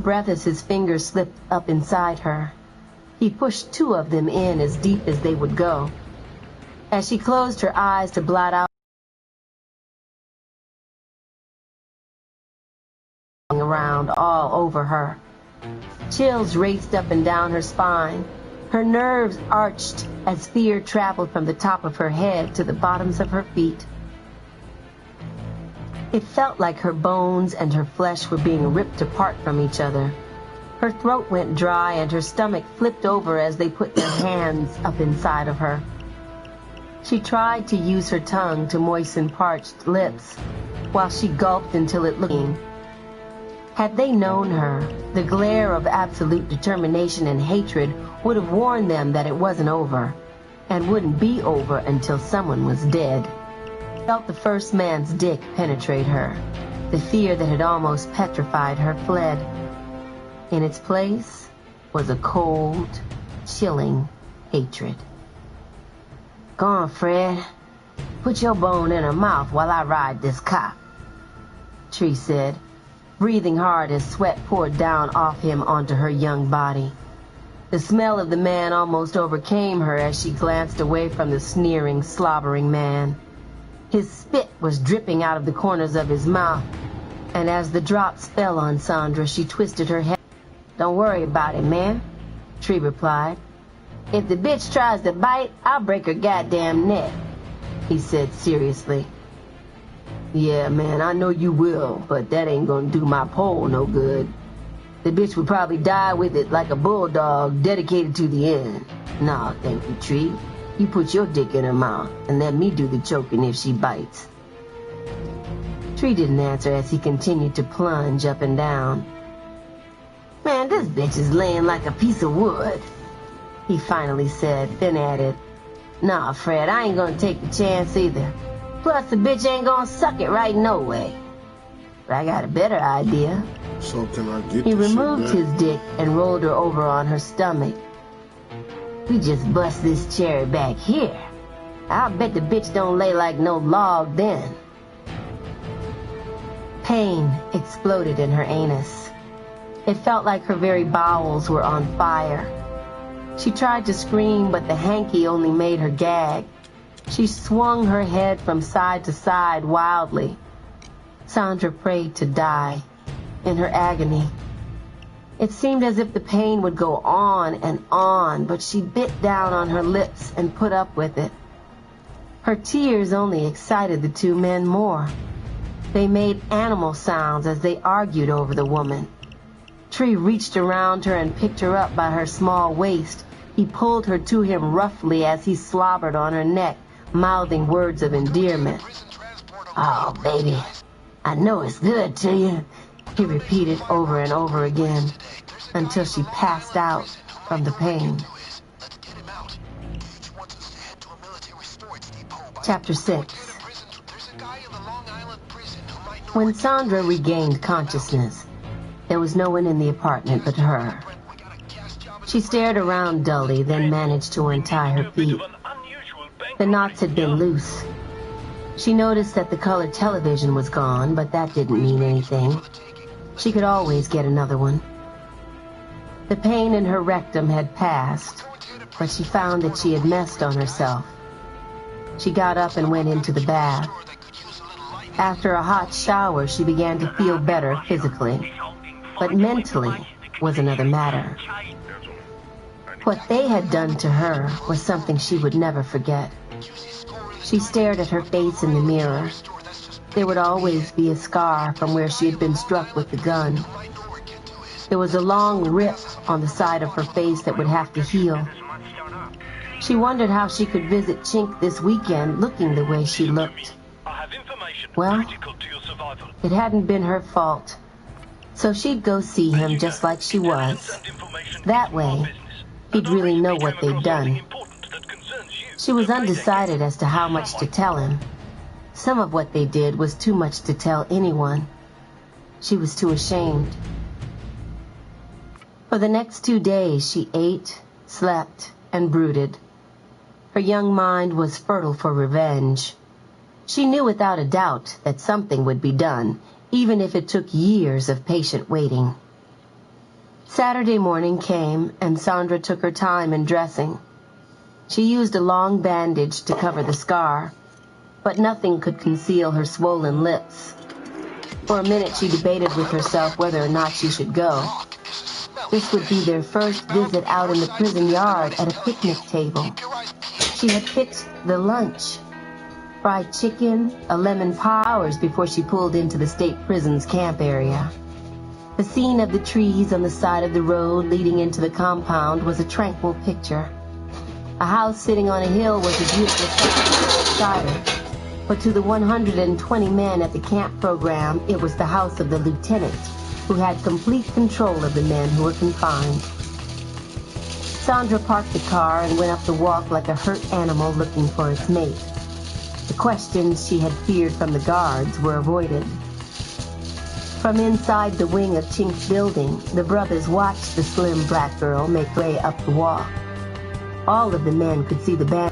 breath as his fingers slipped up inside her. He pushed 2 of them in as deep as they would go. As she closed her eyes to blot out around all over her. Chills raced up and down her spine. Her nerves arched as fear traveled from the top of her head to the bottoms of her feet. It felt like her bones and her flesh were being ripped apart from each other. Her throat went dry and her stomach flipped over as they put their hands up inside of her. She tried to use her tongue to moisten parched lips while she gulped until it looked. Had they known her, the glare of absolute determination and hatred would have warned them that it wasn't over, and wouldn't be over until someone was dead. She felt the first man's dick penetrate her. The fear that had almost petrified her fled. In its place was a cold, chilling hatred. "Go on, Fred. Put your bone in her mouth while I ride this cop," Tree said, breathing hard as sweat poured down off him onto her young body. The smell of the man almost overcame her as she glanced away from the sneering, slobbering man. His spit was dripping out of the corners of his mouth, and as the drops fell on Sandra, she twisted her head. "Don't worry about it, man," Tree replied. "If the bitch tries to bite, I'll break her goddamn neck," he said seriously. "Yeah, man, I know you will, but that ain't gonna do my pole no good. The bitch would probably die with it like a bulldog dedicated to the end. Nah, thank you, Tree. You put your dick in her mouth and let me do the choking if she bites." Tree didn't answer as he continued to plunge up and down. "Man, this bitch is laying like a piece of wood," he finally said, then added, "Nah, Fred, I ain't gonna take the chance either. Plus, the bitch ain't gonna suck it right no way. But I got a better idea." So can I get He this removed shit his dick and rolled her over on her stomach. "We just bust this cherry back here. I'll bet the bitch don't lay like no log then." Pain exploded in her anus. It felt like her very bowels were on fire. She tried to scream, but the hanky only made her gag. She swung her head from side to side wildly. Sandra prayed to die in her agony. It seemed as if the pain would go on, but she bit down on her lips and put up with it. Her tears only excited the 2 men more. They made animal sounds as they argued over the woman. Tree reached around her and picked her up by her small waist. He pulled her to him roughly as he slobbered on her neck, mouthing words of endearment. "Oh, baby, I know it's good to you," he repeated over and over again, until she passed out from the pain. Chapter 6. When Sandra regained consciousness, there was no one in the apartment but her. She stared around dully, then managed to untie her feet. The knots had been loose. She noticed that the color television was gone, but that didn't mean anything. She could always get another one. The pain in her rectum had passed, but she found that she had messed on herself. She got up and went into the bath. After a hot shower, she began to feel better physically, but mentally was another matter. What they had done to her was something she would never forget. She stared at her face in the mirror. There would always be a scar from where she had been struck with the gun. There was a long rip on the side of her face that would have to heal. She wondered how she could visit Chink this weekend looking the way she looked. Well, it hadn't been her fault, so she'd go see him just like she was. That way, he'd really know what they'd done. She was undecided as to how much to tell him. Some of what they did was too much to tell anyone. She was too ashamed. For the next 2 days, she ate, slept, and brooded. Her young mind was fertile for revenge. She knew without a doubt that something would be done, even if it took years of patient waiting. Saturday morning came, and Sandra took her time in dressing. She used a long bandage to cover the scar, but nothing could conceal her swollen lips. For a minute she debated with herself whether or not she should go. This would be their first visit out in the prison yard at a picnic table. She had fixed the lunch: fried chicken, a lemon pie, hours before she pulled into the state prison's camp area. The scene of the trees on the side of the road leading into the compound was a tranquil picture. A house sitting on a hill was a beautiful sight beside her, but to the 120 men at the camp program, it was the house of the lieutenant, who had complete control of the men who were confined. Sandra parked the car and went up the walk like a hurt animal looking for its mate. The questions she had feared from the guards were avoided. From inside the wing of Chink's building, the brothers watched the slim black girl make her way up the walk. All of the men could see the band